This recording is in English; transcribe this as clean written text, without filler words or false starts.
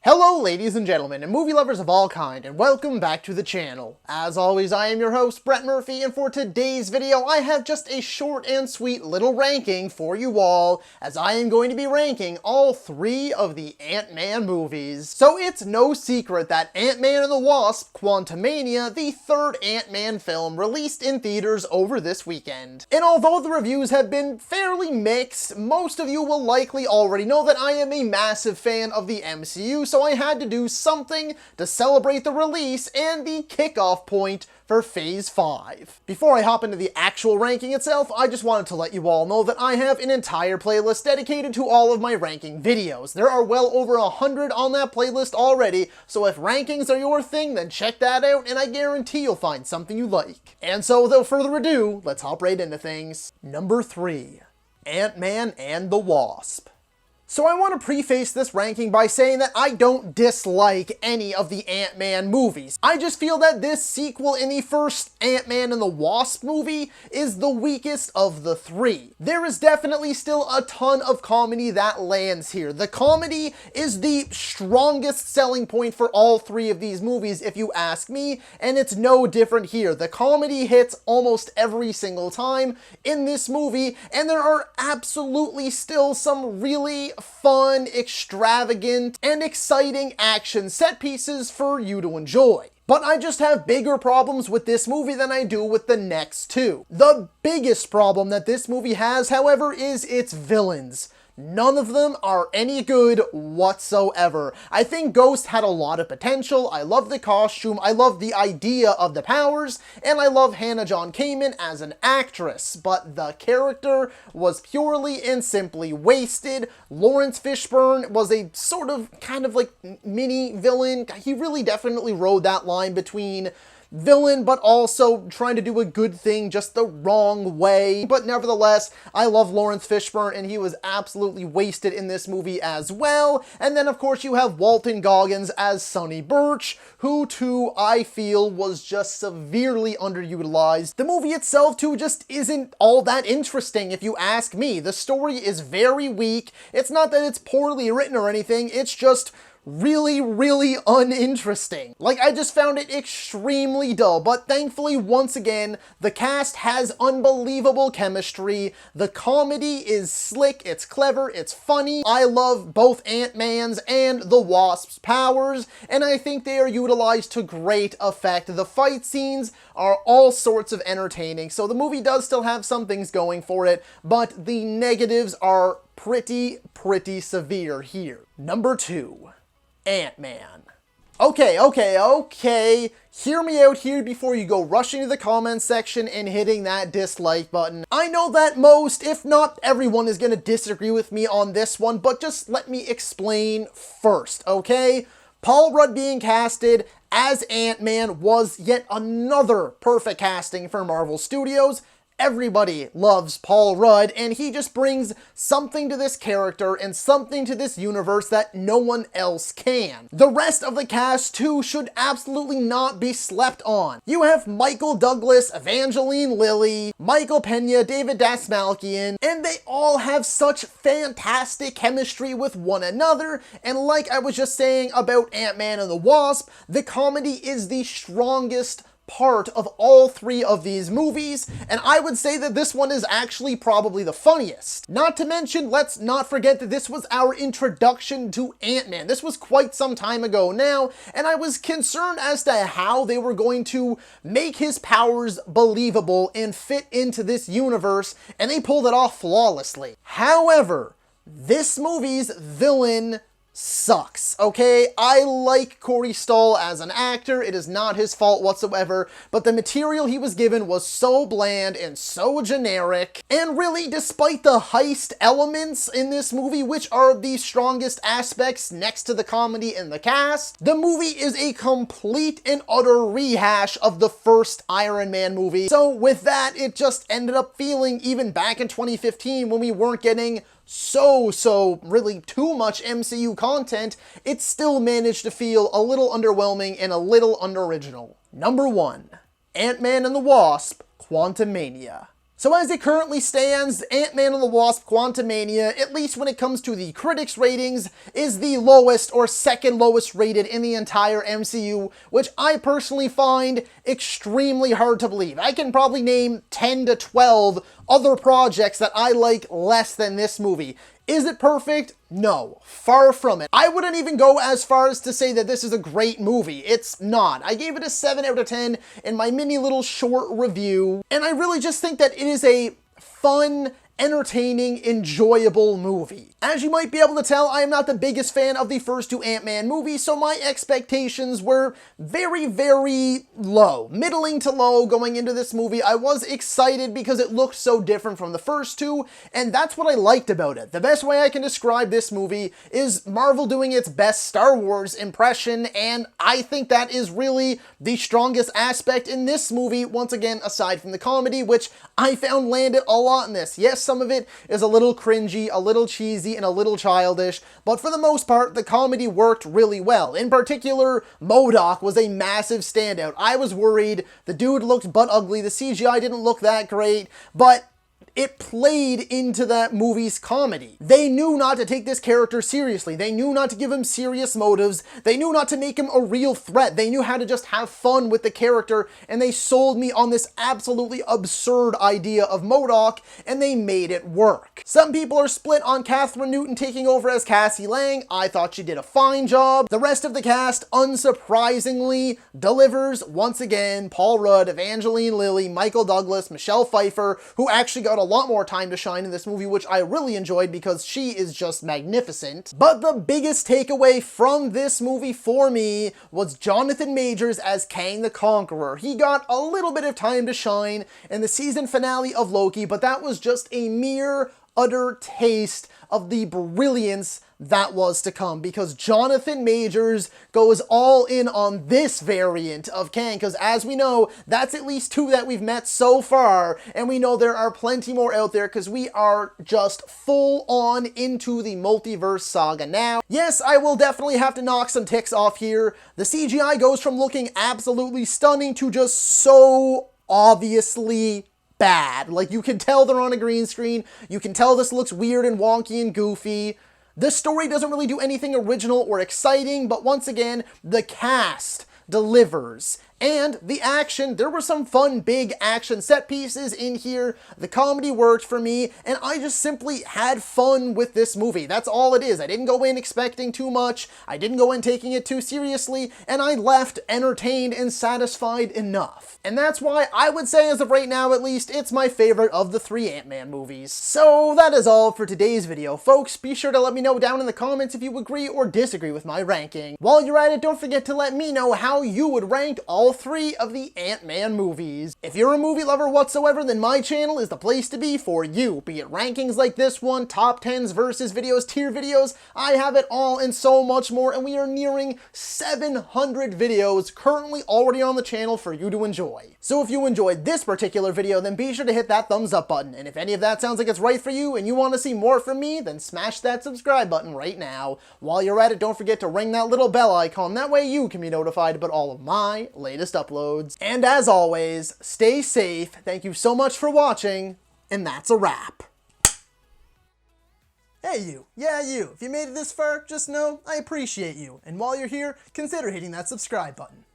Hello ladies and gentlemen, and movie lovers of all kind, and welcome back to the channel. As always, I am your host, Brett Murphy, and for today's video, I have just a short and sweet little ranking for you all, as I am going to be ranking all three of the Ant-Man movies. So it's no secret that Ant-Man and the Wasp, Quantumania, the third Ant-Man film, released in theaters over this weekend. And although the reviews have been fairly mixed, most of you will likely already know that I am a massive fan of the MCU, so I had to do something to celebrate the release and the kickoff point for Phase 5. Before I hop into the actual ranking itself, I just wanted to let you all know that I have an entire playlist dedicated to all of my ranking videos. There are well over 100 on that playlist already, so if rankings are your thing, then check that out, and I guarantee you'll find something you like. And so without further ado, let's hop right into things. Number 3. Ant-Man and the Wasp. So I want to preface this ranking by saying that I don't dislike any of the Ant-Man movies. I just feel that this sequel in the first Ant-Man and the Wasp movie is the weakest of the three. There is definitely still a ton of comedy that lands here. The comedy is the strongest selling point for all three of these movies, if you ask me, and it's no different here. The comedy hits almost every single time in this movie, and there are absolutely still some really fun, extravagant, and exciting action set pieces for you to enjoy. But I just have bigger problems with this movie than I do with the next two. The biggest problem that this movie has, however, is its villains. None of them are any good whatsoever. I think Ghost had a lot of potential. I love the costume, I love the idea of the powers, and I love Hannah John Kamen as an actress, but the character was purely and simply wasted. Lawrence Fishburne was a sort of, kind of like mini villain. He really definitely rode that line between villain, but also trying to do a good thing just the wrong way. But nevertheless, I love Lawrence Fishburne, and he was absolutely wasted in this movie as well. And then, of course, you have Walton Goggins as Sonny Birch, who, too, I feel was just severely underutilized. The movie itself, too, just isn't all that interesting, if you ask me. The story is very weak. It's not that it's poorly written or anything, it's just really uninteresting. Like, I just found it extremely dull, but thankfully, once again, the cast has unbelievable chemistry. The comedy is slick, it's clever, it's funny. I love both Ant-Man's and the Wasp's powers, and I think they are utilized to great effect. The fight scenes are all sorts of entertaining, so the movie does still have some things going for it, but the negatives are pretty severe here. Number 2. Ant-Man. Okay, hear me out here before you go rushing to the comments section and hitting that dislike button. I know that most, if not everyone, is gonna disagree with me on this one, but just let me explain first, okay? Paul Rudd being casted as Ant-Man was yet another perfect casting for Marvel Studios. Everybody loves Paul Rudd, and he just brings something to this character and something to this universe that no one else can. The rest of the cast, too, should absolutely not be slept on. You have Michael Douglas, Evangeline Lilly, Michael Pena, David Dastmalchian, and they all have such fantastic chemistry with one another, and like I was just saying about Ant-Man and the Wasp, the comedy is the strongest part of all three of these movies, and I would say that this one is actually probably the funniest. Not to mention, let's not forget that this was our introduction to Ant-Man. This was quite some time ago now, and I was concerned as to how they were going to make his powers believable and fit into this universe, and they pulled it off flawlessly. However, this movie's villain sucks, okay? I like Corey Stoll as an actor, it is not his fault whatsoever, but the material he was given was so bland and so generic, and really, despite the heist elements in this movie, which are the strongest aspects next to the comedy in the cast, the movie is a complete and utter rehash of the first Iron Man movie. So with that, it just ended up feeling, even back in 2015 when we weren't getting so really too much MCU content, it still managed to feel a little underwhelming and a little unoriginal. Number 1. Ant-Man and the Wasp, Quantumania. So as it currently stands, Ant-Man and the Wasp Quantumania, at least when it comes to the critics' ratings, is the lowest or second lowest rated in the entire MCU, which I personally find extremely hard to believe. I can probably name 10 to 12 other projects that I like less than this movie. Is it perfect? No, far from it. I wouldn't even go as far as to say that this is a great movie. It's not. I gave it a 7 out of 10 in my mini little short review, and I really just think that it is a fun, entertaining, enjoyable movie. As you might be able to tell, I am not the biggest fan of the first two Ant-Man movies, so my expectations were very, very low. Middling to low going into this movie. I was excited because it looked so different from the first two, and that's what I liked about it. The best way I can describe this movie is Marvel doing its best Star Wars impression, and I think that is really the strongest aspect in this movie, once again, aside from the comedy, which I found landed a lot in this. Yes, some of it is a little cringy, a little cheesy, and a little childish, but for the most part, the comedy worked really well. In particular, MODOK was a massive standout. I was worried. The dude looked butt ugly. The CGI didn't look that great, but it played into that movie's comedy. They knew not to take this character seriously. They knew not to give him serious motives. They knew not to make him a real threat. They knew how to just have fun with the character, and they sold me on this absolutely absurd idea of MODOK, and they made it work. Some people are split on Catherine Newton taking over as Cassie Lang. I thought she did a fine job. The rest of the cast, unsurprisingly, delivers once again. Paul Rudd, Evangeline Lilly, Michael Douglas, Michelle Pfeiffer, who actually got a lot more time to shine in this movie, which I really enjoyed because she is just magnificent. But the biggest takeaway from this movie for me was Jonathan Majors as Kang the Conqueror. He got a little bit of time to shine in the season finale of Loki, but that was just a mere utter taste of the brilliance that was to come, because Jonathan Majors goes all in on this variant of Kang, because as we know, that's at least 2 that we've met so far, and we know there are plenty more out there, because we are just full on into the multiverse saga now. Yes, I will definitely have to knock some ticks off here. The CGI goes from looking absolutely stunning to just so obviously bad. Like, you can tell they're on a green screen. You can tell this looks weird and wonky and goofy. This story doesn't really do anything original or exciting, but once again, the cast delivers. And the action, there were some fun, big action set pieces in here. The comedy worked for me, and I just simply had fun with this movie. That's all it is. I didn't go in expecting too much. I didn't go in taking it too seriously, and I left entertained and satisfied enough. And that's why I would say, as of right now at least, it's my favorite of the 3 Ant-Man movies. So that is all for today's video, folks. Be sure to let me know down in the comments if you agree or disagree with my ranking. While you're at it, don't forget to let me know how you would rank all 3 of the Ant-Man movies. If you're a movie lover whatsoever, then my channel is the place to be for you. Be it rankings like this one, top 10s versus videos, tier videos, I have it all and so much more, and we are nearing 700 videos currently already on the channel for you to enjoy. So if you enjoyed this particular video, then be sure to hit that thumbs up button, and if any of that sounds like it's right for you and you want to see more from me, then smash that subscribe button right now. While you're at it, don't forget to ring that little bell icon, that way you can be notified about all of my latest uploads. And as always, stay safe, thank you so much for watching, and that's a wrap. Hey you, yeah you, if you made it this far, just know I appreciate you, and while you're here, consider hitting that subscribe button.